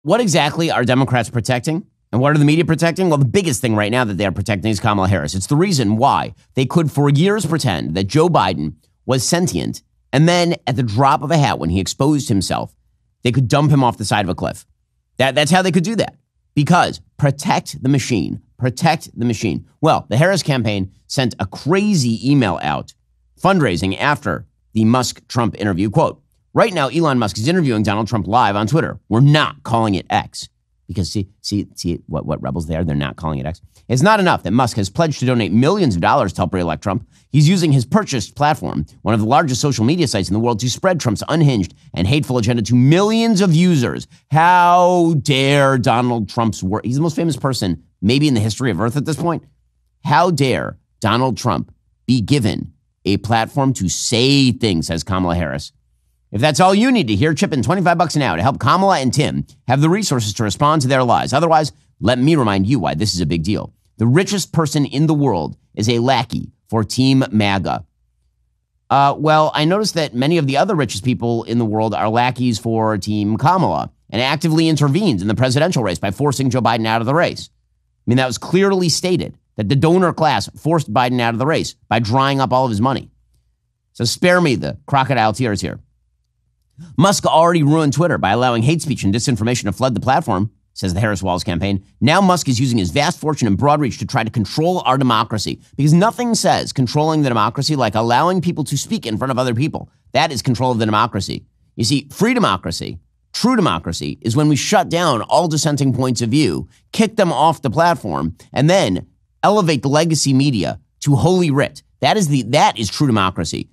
what exactly are Democrats protecting? And what are the media protecting? Well, the biggest thing right now that they are protecting is Kamala Harris. It's the reason why they could for years pretend that Joe Biden was sentient, and then at the drop of a hat, when he exposed himself, they could dump him off the side of a cliff. That's how they could do that. Because protect the machine. Protect the machine. Well, the Harris campaign sent a crazy email out, fundraising after the Musk-Trump interview. Quote, right now, Elon Musk is interviewing Donald Trump live on Twitter. We're not calling it X. Because see what rebels they are? They're not calling it X. It's not enough that Musk has pledged to donate millions of dollars to help re-elect Trump. He's using his purchased platform, one of the largest social media sites in the world, to spread Trump's unhinged and hateful agenda to millions of users. How dare Donald Trump's work? He's the most famous person maybe in the history of Earth at this point. How dare Donald Trump be given a platform to say things, says Kamala Harris. If that's all you need to hear, chip in $25 an hour to help Kamala and Tim have the resources to respond to their lies. Otherwise, let me remind you why this is a big deal. The richest person in the world is a lackey for Team MAGA. Well, I noticed that many of the other richest people in the world are lackeys for Team Kamala and actively intervened in the presidential race by forcing Joe Biden out of the race. I mean, that was clearly stated that the donor class forced Biden out of the race by drying up all of his money. So spare me the crocodile tears here. Musk already ruined Twitter by allowing hate speech and disinformation to flood the platform, says the Harris-Walz campaign. Now Musk is using his vast fortune and broad reach to try to control our democracy, because nothing says controlling the democracy like allowing people to speak in front of other people. That is control of the democracy. You see, free democracy, true democracy, is when we shut down all dissenting points of view, kick them off the platform, and then elevate the legacy media to holy writ. That is true democracy.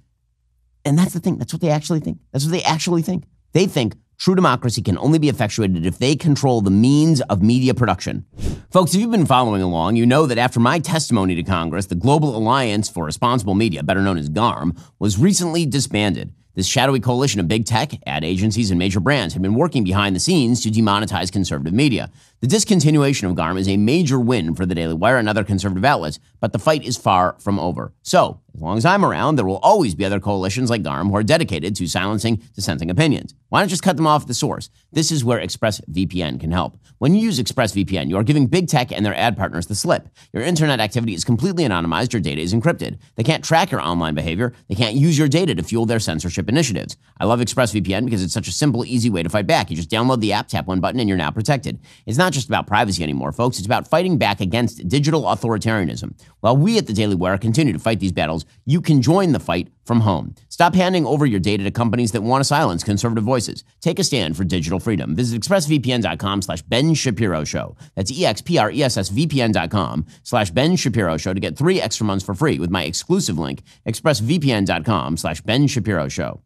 And that's the thing. That's what they actually think. That's what they actually think. They think true democracy can only be effectuated if they control the means of media production. Folks, if you've been following along, you know that after my testimony to Congress, the Global Alliance for Responsible Media, better known as GARM, was recently disbanded. This shadowy coalition of big tech, ad agencies, and major brands had been working behind the scenes to demonetize conservative media. The discontinuation of GARM is a major win for the Daily Wire and other conservative outlets, but the fight is far from over. So, as long as I'm around, there will always be other coalitions like GARM who are dedicated to silencing dissenting opinions. Why not just cut them off at the source? This is where ExpressVPN can help. When you use ExpressVPN, you are giving big tech and their ad partners the slip. Your internet activity is completely anonymized. Your data is encrypted. They can't track your online behavior. They can't use your data to fuel their censorship initiatives. I love ExpressVPN because it's such a simple, easy way to fight back. You just download the app, tap one button, and you're now protected. It's not just about privacy anymore, folks. It's about fighting back against digital authoritarianism. While we at the Daily Wire continue to fight these battles, you can join the fight from home. Stop handing over your data to companies that want to silence conservative voices. Take a stand for digital freedom. Visit expressvpn.com/Ben Shapiro Show. That's expressvpn.com/Ben Shapiro Show to get 3 extra months for free with my exclusive link, expressvpn.com/Ben Shapiro Show.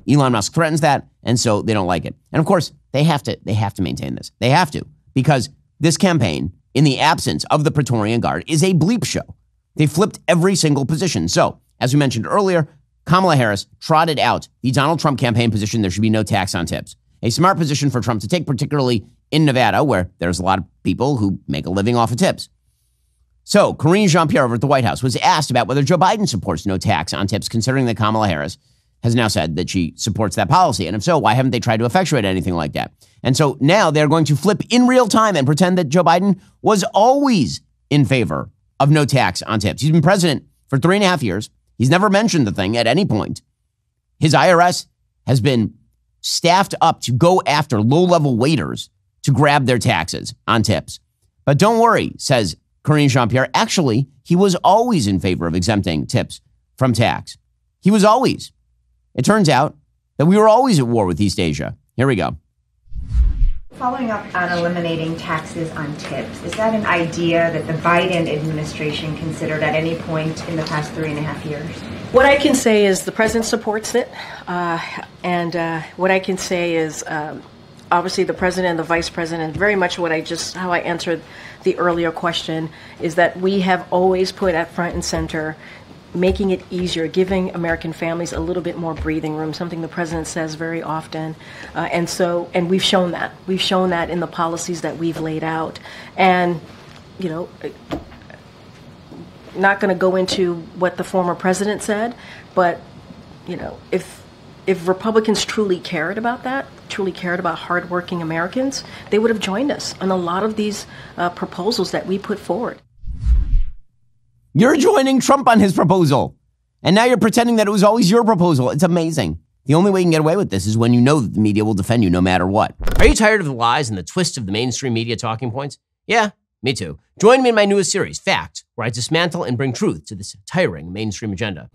Elon Musk threatens that, and so they don't like it. And of course, they have to maintain this. They have to, because this campaign, in the absence of the Praetorian Guard, is a bleep show. They flipped every single position. So, as we mentioned earlier, Kamala Harris trotted out the Donald Trump campaign position: there should be no tax on tips. A smart position for Trump to take, particularly in Nevada, where there's a lot of people who make a living off of tips. So, Karine Jean-Pierre over at the White House was asked about whether Joe Biden supports no tax on tips, considering that Kamala Harris has now said that she supports that policy. And if so, why haven't they tried to effectuate anything like that? And so now they're going to flip in real time and pretend that Joe Biden was always in favor of no tax on tips. He's been president for 3.5 years. He's never mentioned the thing at any point. His IRS has been staffed up to go after low-level waiters to grab their taxes on tips. But don't worry, says Karine Jean-Pierre. Actually, he was always in favor of exempting tips from tax. He was always. It turns out that we were always at war with East Asia. Here we go. Following up on eliminating taxes on tips, is that an idea that the Biden administration considered at any point in the past 3.5 years? What I can say is the president supports it. And what I can say is obviously the president and the vice president, very much how I answered the earlier question, is that we have always put at front and center making it easier, giving American families a little bit more breathing room, something the president says very often. And we've shown that. We've shown that in the policies that we've laid out. And, not going to go into what the former president said, but, if Republicans truly cared about that, truly cared about hardworking Americans, they would have joined us on a lot of these proposals that we put forward. You're joining Trump on his proposal. And now you're pretending that it was always your proposal. It's amazing. The only way you can get away with this is when you know that the media will defend you no matter what. Are you tired of the lies and the twists of the mainstream media talking points? Yeah, me too. Join me in my newest series, Fact, where I dismantle and bring truth to this tiring mainstream agenda.